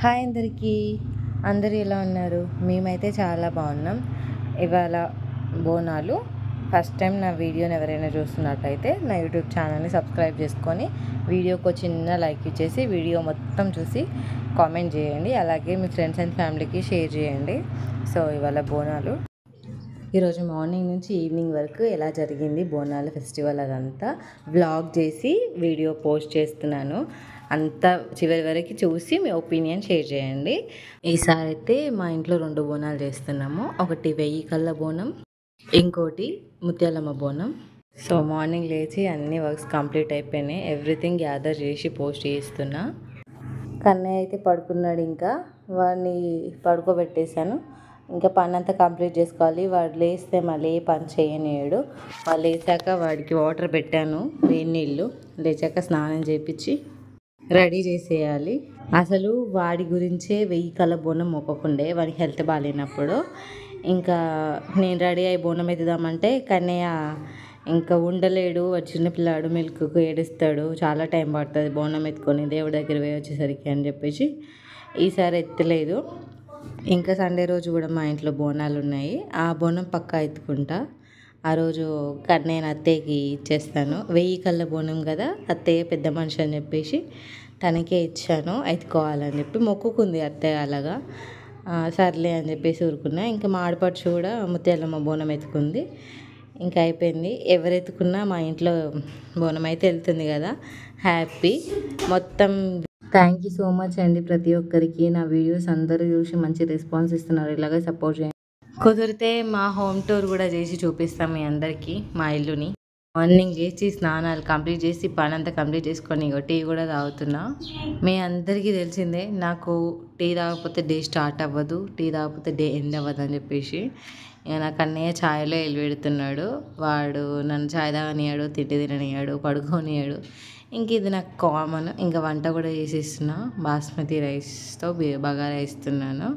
Hi అందరికీ. అందరూ ఎలా ఉన్నారు? మేమైతే చాలా బాగున్నాం. ఇవాళ బోనాలు. ఫస్ట్ టైం నా వీడియోని ఎవరైనా చూస్తున్నట్లయితే నా యూట్యూబ్ ఛానల్ని సబ్స్క్రైబ్ చేసుకొని వీడియోకి ఒక చిన్న లైక్ ఇచ్చేసి వీడియో మొత్తం చూసి కామెంట్ చేయండి. అలాగే మీ ఫ్రెండ్స్ అండ్ ఫ్యామిలీకి షేర్ చేయండి. సో ఇవాళ బోనాలు. ఈరోజు మార్నింగ్ నుంచి ఈవినింగ్ వరకు ఎలా జరిగింది బోనాల ఫెస్టివల్ అదంతా వ్లాగ్ చేసి వీడియో పోస్ట్ చేస్తున్నాను. అంతా చివరి వరకు చూసి మీ ఒపీనియన్ షేర్ చేయండి. ఈసారి అయితే మా ఇంట్లో 2 బోనాలు చేస్తున్నాము. ఒకటి 1000 కళ్ళ బోనం, ఇంకోటి ముత్యాలమ్మ బోనం. సో మార్నింగ్ లేచి అన్ని వర్క్స్ కంప్లీట్ అయిపోయినాయి. ఎవ్రీథింగ్ గ్యాదర్ చేసి పోస్ట్ చేస్తున్నా. కన్నయ్య అయితే పడుకున్నాడు. ఇంకా వాడిని పడుకోబెట్టేశాను. ఇంకా పని అంతా కంప్లీట్ చేసుకోవాలి. వాడు లేస్తే మళ్ళీ ఏ పని చేయనియడు. వాడు లేచాక వాడికి వాటర్ పెట్టాను, వేడి నీళ్ళు. లేచాక స్నానం చేయించి రెడీ చేసేయాలి. అసలు వాడి గురించే 1000 కళ్ళ బోనం మొక్కకుండే, వాడికి హెల్త్ బాగాలేనప్పుడు. ఇంకా నేను రెడీ అయ్యి బోనం ఎత్తుదామంటే కన్నయ్య ఇంకా ఉండలేడు. వాడు చిన్నపిల్లాడు, మిల్క్కు ఏడుస్తాడు, చాలా టైం పడుతుంది బోనం ఎత్తుకొని దేవుడి దగ్గర పోయి వచ్చేసరికి అని చెప్పేసి ఈసారి ఎత్తలేదు. ఇంకా సండే రోజు కూడా మా ఇంట్లో బోనాలు ఉన్నాయి. ఆ బోనం పక్కా ఎత్తుకుంటా. ఆ రోజు కన్నయ్యని అత్తయ్యకి ఇచ్చేస్తాను. 1000 కళ్ళ బోనం కదా, అత్తయ్య పెద్ద మనిషి అని చెప్పేసి తనకే ఇచ్చాను. ఎత్తుకోవాలని చెప్పి మొక్కుకుంది అత్తయ్య. అలాగా సర్లే అని చెప్పేసి ఊరుకున్నా. ఇంకా మా ఆడపడుచు కూడా ముత్యాలమ్మ బోనం ఎత్తుకుంది. ఇంకా అయిపోయింది. ఎవరు ఎత్తుకున్నా మా ఇంట్లో బోనం అయితే వెళ్తుంది కదా, హ్యాపీ మొత్తం. థ్యాంక్ యూ సో మచ్ అండి ప్రతి ఒక్కరికి. నా వీడియోస్ అందరూ చూసి మంచి రెస్పాన్స్ ఇస్తున్నారు. ఇలాగే సపోర్ట్ చేయండి. కుదిరితే మా హోమ్ టూర్ కూడా చేసి చూపిస్తాం మీ అందరికీ మా ఇల్లుని. మార్నింగ్ లేచి స్నానాలు కంప్లీట్ చేసి పని అంతా కంప్లీట్ చేసుకొని టీ కూడా తాగుతున్నా. మీ అందరికీ తెలిసిందే, నాకు టీ తాగకపోతే డే స్టార్ట్ అవ్వదు, టీ తాగకపోతే డే ఎండ్ అవ్వదు అని చెప్పేసి. ఇక నాకు అన్నయ్య ఛాయ్లో ఎలిపెడుతున్నాడు. వాడు నన్ను ఛాయ్ తాగనియాడు, తిండి తిననియాడు, పడుకోనియాడు. ఇంక ఇది నాకు కామన్. ఇంకా వంట కూడా చేసేస్తున్నా. బాస్మతి రైస్తో బగారా వేస్తున్నాను.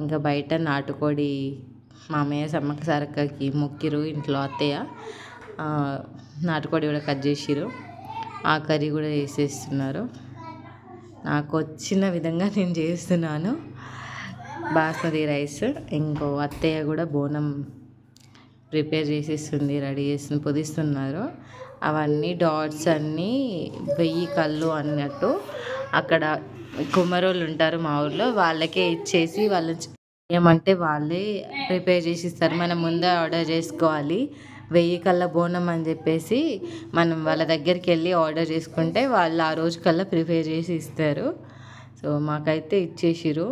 ఇంకా బయట నాటుకోడి మామయ్య సమ్మక్క సారక్కకి మొక్కిరు, ఇంట్లో అత్తయ్య నాటుకోడి కూడా కట్ చేసిరు. ఆ కర్రీ కూడా చేసేస్తున్నారు. నాకు వచ్చిన విధంగా నేను చేస్తున్నాను బాస్మతి రైస్. ఇంకో అత్తయ్య కూడా బోనం ప్రిపేర్ చేసేస్తుంది, రెడీ చేస్తుంది, పొదిస్తున్నారు. అవన్నీ డాట్స్ అన్నీ 1000 కళ్ళు అన్నట్టు అక్కడ కుమ్మరోళ్ళు ఉంటారు మా ఊర్లో, వాళ్ళకే ఇచ్చేసి వాళ్ళు ఏమంటే వాళ్ళే ప్రిపేర్ చేసి ఇస్తారు. మనం ముందే ఆర్డర్ చేసుకోవాలి. 1000 కళ్ళ బోనం అని చెప్పేసి మనం వాళ్ళ దగ్గరికి వెళ్ళి ఆర్డర్ చేసుకుంటే వాళ్ళు ఆ రోజు కల్లా ప్రిపేర్ చేసి ఇస్తారు. సో మాకైతే ఇచ్చేసిరు.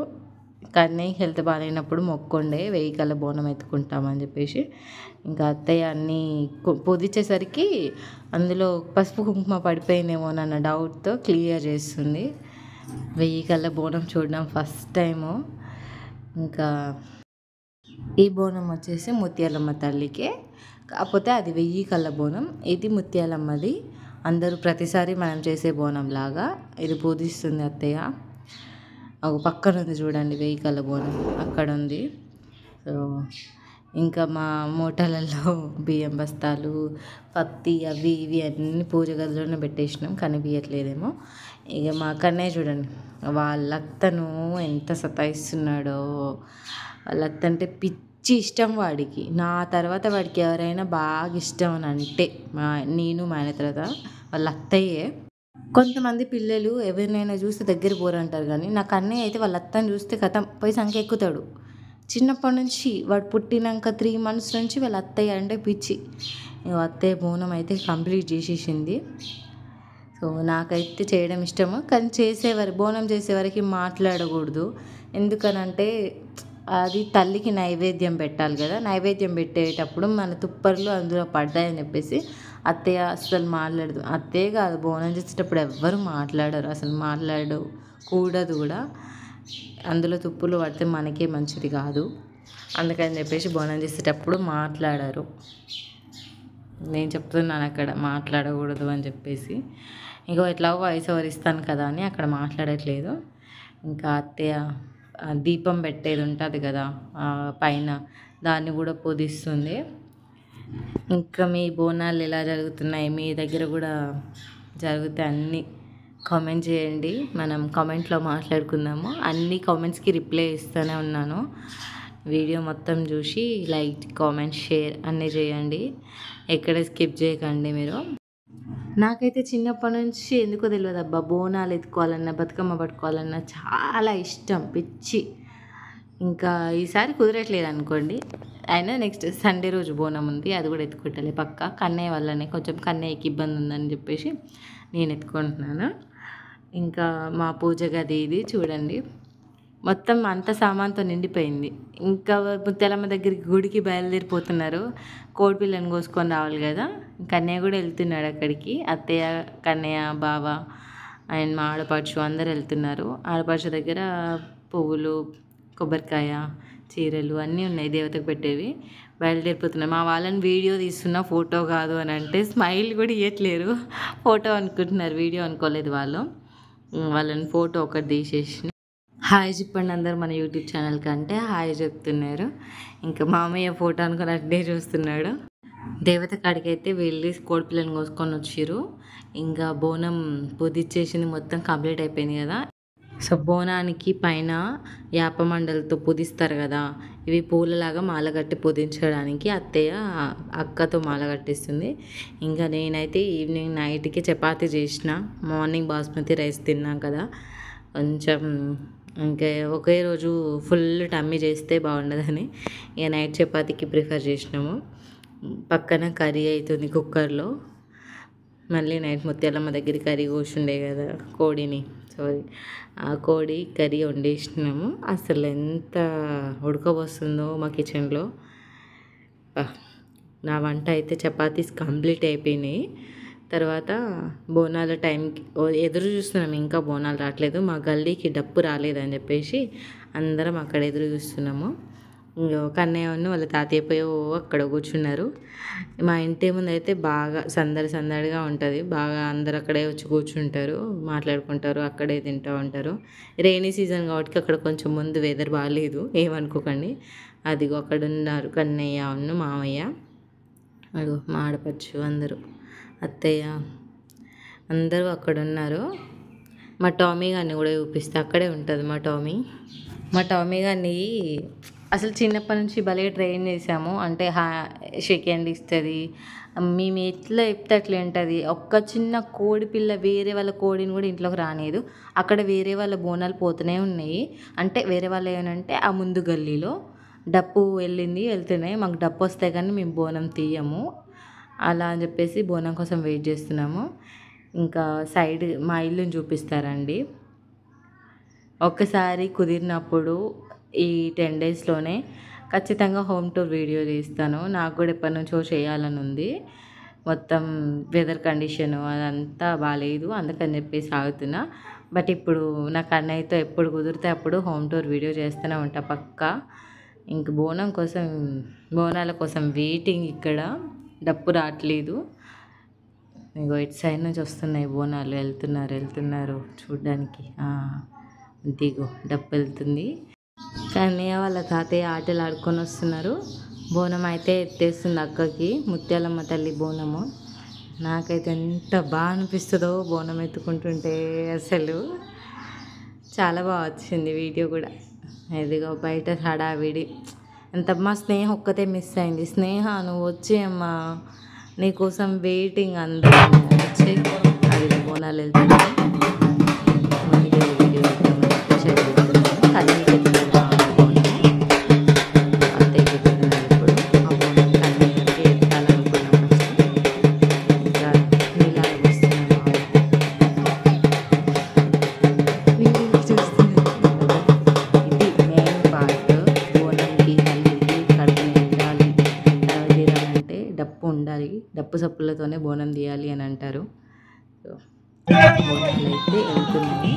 కానీ హెల్త్ బాగాలేనప్పుడు మొక్కుండే 1000 కళ్ళ బోనం ఎత్తుకుంటామని చెప్పేసి. ఇంకా అత్తయ్య అన్నీ పొదిచ్చేసరికి అందులో పసుపు కుంకుమ పడిపోయినేమోనన్న డౌట్తో క్లియర్ చేస్తుంది. 1000 కళ్ళ బోనం చూడడం ఫస్ట్ టైము. ఇంకా ఈ బోనం వచ్చేసి ముత్యాలమ్మ తల్లికే, కాకపోతే అది 1000 కళ్ళ బోనం, ఇది ముత్యాలమ్మది. అందరూ ప్రతిసారి మనం చేసే బోనం లాగా ఇది పూజిస్తుంది అత్తయ్య. ఒక పక్కన ఉంది చూడండి 1000 కళ్ళ బోనం, అక్కడ ఉంది. సో ఇంకా మా మూటలలో బియ్యం బస్తాలు, పత్తి, అవి ఇవి అన్నీ పూజ గదిలోనే పెట్టేసినాం, కనిపించట్లేదేమో. ఇక మా కన్నయ్య చూడండి, వాళ్ళ అత్తను ఎంత సతాయిస్తున్నాడో. వాళ్ళ అత్త అంటే పిచ్చి ఇష్టం వాడికి. నా తర్వాత వాడికి ఎవరైనా బాగా ఇష్టం అని అంటే నేను మా ఆయన తర్వాత వాళ్ళ అత్తయ్యే. కొంతమంది పిల్లలు ఎవరినైనా చూస్తే దగ్గర పోరంటారు, కానీ నాకు అన్నయ్య అయితే వాళ్ళ అత్తని చూస్తే కథం పోయి సంఖ్య ఎక్కుతాడు. చిన్నప్పటి నుంచి వాడు పుట్టినాక 3 months నుంచి వాళ్ళ అత్తయ్య అంటే పిచ్చి. అత్తయ్య బోనం అయితే కంప్లీట్ చేసేసింది. సో నాకైతే చేయడం ఇష్టము, కానీ బోనం చేసేవారికి మాట్లాడకూడదు. ఎందుకనంటే అది తల్లికి నైవేద్యం పెట్టాలి కదా. నైవేద్యం పెట్టేటప్పుడు మన తుప్పర్లు అందులో పడ్డాయని చెప్పేసి అత్తయ్య అస్సలు మాట్లాడదు. అత్తయ్య కాదు, బోనం చేసేటప్పుడు ఎవ్వరు మాట్లాడరు, అసలు మాట్లాడకూడదు కూడా. అందులో తుప్పులు పడితే మనకే మంచిది కాదు. అందుకని చెప్పేసి బోనం చేసేటప్పుడు మాట్లాడరు. నేను చెప్తున్నాను అక్కడ మాట్లాడకూడదు అని చెప్పేసి. ఇంకో ఎట్లా వాయిస్ ఓవర్ ఇస్తాను కదా అని అక్కడ మాట్లాడట్లేదు. ఇంకా అత్తయ్య దీపం పెట్టేది ఉంటుంది కదా పైన, దాన్ని కూడా పొదిస్తుంది. ఇంకా మీ బోనాలు ఎలా జరుగుతున్నాయి, మీ దగ్గర కూడా జరిగితే అన్నీ కామెంట్ చేయండి, మనం కామెంట్లో మాట్లాడుకుందాము. అన్ని కామెంట్స్కి రిప్లై ఇస్తూనే ఉన్నాను. వీడియో మొత్తం చూసి లైక్, కామెంట్, షేర్ అన్నీ చేయండి. ఎక్కడ స్కిప్ చేయకండి మీరు. నాకైతే చిన్నప్పటి నుంచి ఎందుకో తెలియదు అబ్బా, బోనాలు ఎత్తుకోవాలన్నా బతుకమ్మ పట్టుకోవాలన్నా చాలా ఇష్టం, పిచ్చి. ఇంకా ఈసారి కుదరట్లేదు అనుకోండి. అయినా నెక్స్ట్ సండే రోజు బోనం ఉంది, అది కూడా ఎత్తుకుంటలే పక్క. కన్నయ్య వల్లనే కొంచెం కన్నయ్యకి ఇబ్బంది ఉందని చెప్పేసి నేను ఎత్తుకుంటున్నాను. ఇంకా మా పూజ గది ఇది చూడండి, మొత్తం అంత సామాన్తో నిండిపోయింది. ఇంకా ముత్యాలమ్మ దగ్గరికి గుడికి బయలుదేరిపోతున్నారు. కోడిపిల్లని కోసుకొని రావాలి కదా. కన్నయ్య కూడా వెళ్తున్నాడు అక్కడికి. అత్తయ్య, కన్నయ్య, బావ అండ్ మా ఆడపడుచు అందరు వెళ్తున్నారు. ఆడపడుచు దగ్గర పువ్వులు, కొబ్బరికాయ, చీరలు అన్నీ ఉన్నాయి దేవతకు పెట్టేవి. బయలుదేరిపోతున్నారు. మా వాళ్ళని వీడియో తీస్తున్నా, ఫోటో కాదు అని అంటే స్మైల్ కూడా ఇవ్వట్లేరు. ఫోటో అనుకుంటున్నారు, వీడియో అనుకోలేదు వాళ్ళు. వాళ్ళని ఫోటో ఒకటి తీసేసిన. హాయ్ చెప్పండి అందరు మన యూట్యూబ్ ఛానల్ కంటే హాయ్ చెప్తున్నారు. ఇంకా మామయ్య ఫోటో అనుకుని అట్నే చూస్తున్నాడు. దేవత కాడికి అయితే వెళ్ళి కోడిపిల్లని కోసుకొని వచ్చిర్రు. ఇంకా బోనం పుదిచ్చేసింది, మొత్తం కంప్లీట్ అయిపోయింది కదా. సో బోనానికి పైన యాప మండలతో పుదిస్తారు కదా, ఇవి పూలలాగా మాల కట్టి పుదించడానికి అత్తయ్య అక్కతో మాల కట్టిస్తుంది. ఇంకా నేనైతే ఈవినింగ్ నైట్కి చపాతీ చేసిన, మార్నింగ్ బాస్మతి రైస్ తిన్నాం కదా, కొంచెం ఇంకా ఒకే రోజు ఫుల్ టమ్మీ చేస్తే బాగుండదని ఇక నైట్ చపాతీకి ప్రిఫర్ చేసినాము. పక్కన కర్రీ అవుతుంది కుక్కర్లో. మళ్ళీ నైట్ ముత్యాలమ్మ దగ్గర కర్రీ కోసుండే కదా, కోడిని, సారీ, ఆ కోడి కర్రీ వండేసినాము. అసలు ఎంత ఉడకబోస్తుందో మా కిచెన్లో. నా వంట అయితే చపాతీస్ కంప్లీట్ అయిపోయినాయి. తర్వాత బోనాల టైంకి ఎదురు చూస్తున్నాం, ఇంకా బోనాలు రావట్లేదు. మా గల్లీకి డప్పు రాలేదని చెప్పేసి అందరం అక్కడ ఎదురు చూస్తున్నాము. కన్నయ్యను వాళ్ళ తాతయ్య పోయి అక్కడ కూర్చున్నారు. మా ఇంటి ముందు అయితే బాగా సందడిగా ఉంటుంది. బాగా అందరు అక్కడే వచ్చి కూర్చుంటారు, మాట్లాడుకుంటారు, అక్కడే తింటూ ఉంటారు. రెయినీ సీజన్ కాబట్టి అక్కడ కొంచెం ముందు వెదర్ బాగాలేదు, ఏమనుకోకండి. అదిగో అక్కడ ఉన్నారు కన్నయ్య, మామయ్య, అదిగో మా ఆడపడుచు, అందరూ అత్తయ్య అందరూ అక్కడ ఉన్నారు. మా టామీ గారిని కూడా చూపిస్తే అక్కడే ఉంటుంది మా టామీ గారిని అసలు చిన్నప్పటి నుంచి భలే ట్రైన్ చేసాము. అంటే షేక్ హ్యాండ్ ఇస్తుంది, మేము ఎట్లా చెప్తే అట్లా ఉంటుంది. ఒక్క చిన్న కోడి పిల్ల వేరే వాళ్ళ కోడిని కూడా ఇంట్లోకి రానియదు. అక్కడ వేరే వాళ్ళ బోనాలు పోతూనే ఉన్నాయి. అంటే వేరే వాళ్ళు ఏమంటే ఆ ముందు గల్లీలో డప్పు వెళ్తున్నాయి, మాకు డప్పు వస్తే కానీ మేము బోనం తీయము అలా అని చెప్పేసి బోనం కోసం వెయిట్ చేస్తున్నాము. ఇంకా సైడ్ మా ఇల్లుని చూపిస్తారండి. ఒక్కసారి కుదిరినప్పుడు ఈ 10 డేస్లోనే ఖచ్చితంగా హోమ్ టూర్ వీడియో తీస్తాను. నాకు కూడా ఎప్పటి నుంచో చేయాలని ఉంది. మొత్తం వెదర్ కండిషను అదంతా బాగాలేదు, అందుకని చెప్పేసి ఆగుతున్నా. బట్ ఇప్పుడు నాకు అన్నయ్యతో ఎప్పుడు కుదిరితే అప్పుడు హోమ్ టూర్ వీడియో చేస్తూనే ఉంటా పక్కా. ఇంక బోనాల కోసం వెయిటింగ్. ఇక్కడ డప్పు రావట్లేదు. ఇంకో ఇటు సైడ్ నుంచి వస్తున్నాయి బోనాలు, వెళ్తున్నారు చూడ్డానికి. దిగో డప్పు వెళ్తుంది. కన్నయ్య వాళ్ళ తాతయ్య ఆటలు ఆడుకొని వస్తున్నారు. బోనం అయితే ఎత్తేస్తుంది అక్కకి, ముత్యాలమ్మ తల్లి బోనము. నాకైతే ఎంత బాగా అనిపిస్తుందో బోనం ఎత్తుకుంటుంటే, అసలు చాలా బాగా వచ్చింది వీడియో కూడా. ఇదిగో బయట హడావిడి. ఎంత మా స్నేహ ఒక్కతే మిస్ అయింది. స్నేహ నువ్వు వచ్చేయమ్మా, నీకోసం వెయిటింగ్, అందరూ వచ్చి అది బోనాలు వెళ్తున్నాయి. డప్పు సప్పులతోనే బోనం తీయాలి అని అంటారు. బోనాలు అయితే వెళ్తున్నాయి.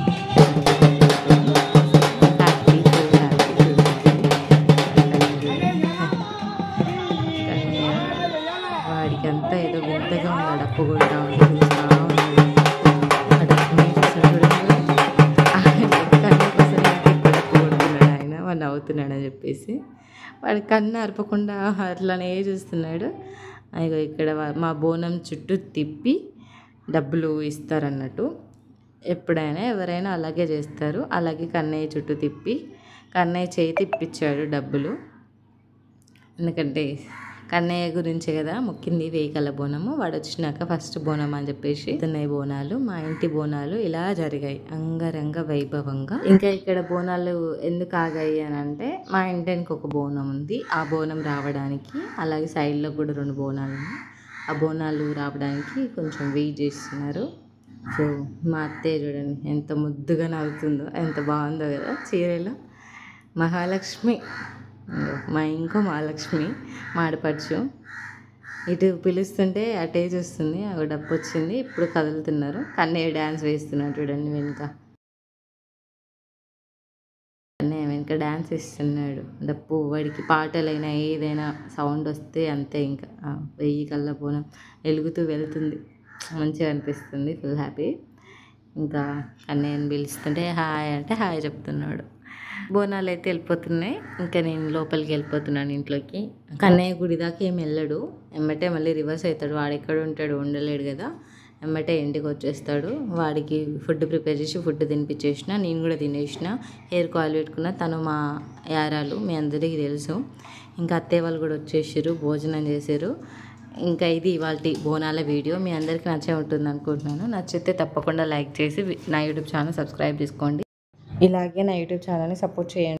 వాడికి అంతా ఏదో వింతగా ఉంది, డప్పు కొడతా ఉంటుంది. డప్పు కొడుతున్నాడు ఆయన, వాడు నవ్వుతున్నాడు అని చెప్పేసి వాడి కన్ను అరపకుండా అట్లానే చూస్తున్నాడు. అయ్యో ఇక్కడ మా బోనం చుట్టూ తిప్పి డబ్బులు ఇస్తారన్నట్టు. ఎప్పుడైనా ఎవరైనా అలాగే చేస్తారు. అలాగే కన్నయ్య చుట్టూ తిప్పి కన్నయ్య చేయి తిప్పించాడు డబ్బులు. ఎందుకంటే కన్నయ్య గురించే కదా మొక్కింది 1000 కళ్ళ బోనము. వాడు వచ్చినాక ఫస్ట్ బోనం అని చెప్పేసి ఉన్నాయి బోనాలు. మా ఇంటి బోనాలు ఇలా జరిగాయి అంగరంగ వైభవంగా. ఇంకా ఇక్కడ బోనాలు ఎందుకు ఆగాయి అని అంటే మా ఇంటికి ఒక బోనం ఉంది. ఆ బోనం రావడానికి, అలాగే సైడ్లో కూడా 2 బోనాలు ఉన్నాయి. ఆ బోనాలు రావడానికి కొంచెం వెయిట్ చేస్తున్నారు. సో మా అత్తయ్య చూడండి ఎంత ముద్దుగా నవ్వుతుందో, ఎంత బాగుందో కదా చీరలో. మహాలక్ష్మి, మా ఇంకో మహాలక్ష్మి మాడపడుచు. ఇటు పిలుస్తుంటే అటే చూస్తుంది. ఒక డప్పు వచ్చింది, ఇప్పుడు కదులుతున్నారు. కన్నయ్య డ్యాన్స్ వేస్తున్నాడు చూడండి వెనుక. కన్నయ్య వెనుక డ్యాన్స్ వేస్తున్నాడు. డప్పు వాడికి పాటలైనా ఏదైనా సౌండ్ వస్తే అంతే. ఇంకా 1000 కళ్ళ బోనం వెలుగుతూ వెళ్తుంది. మంచిగా అనిపిస్తుంది, ఫుల్ హ్యాపీ. ఇంకా కన్నయ్యని పిలుస్తుంటే హాయ్ అంటే హాయ్ చెప్తున్నాడు. బోనాలు అయితే వెళ్ళిపోతున్నాయి. ఇంకా నేను లోపలికి వెళ్ళిపోతున్నాను ఇంట్లోకి. కన్నయ్య గుడి దాకా ఏమి వెళ్ళడు, ఎమ్మటే మళ్ళీ రివర్స్ అవుతాడు. వాడు ఎక్కడ ఉంటాడు, ఉండలేడు కదా. ఎమ్మటే ఇంటికి వచ్చేస్తాడు. వాడికి ఫుడ్ ప్రిపేర్ చేసి ఫుడ్ తినిపించేసిన, నేను కూడా తినేసిన. హెయిర్ ఆయిల్ పెట్టుకున్న. తను మా యారాలు, మీ అందరికీ తెలుసు. ఇంకా అత్తయ్య వాళ్ళు కూడా వచ్చేసారు, భోజనం చేశారు. ఇంకా ఇది ఇవాళ బోనాల వీడియో. మీ అందరికీ నచ్చే ఉంటుంది అనుకుంటున్నాను. నచ్చితే తప్పకుండా లైక్ చేసి నా యూట్యూబ్ ఛానల్ సబ్స్క్రైబ్ చేసుకోండి. ఇలాగే నా యూట్యూబ్ ఛానల్ని సపోర్ట్ చేయండి.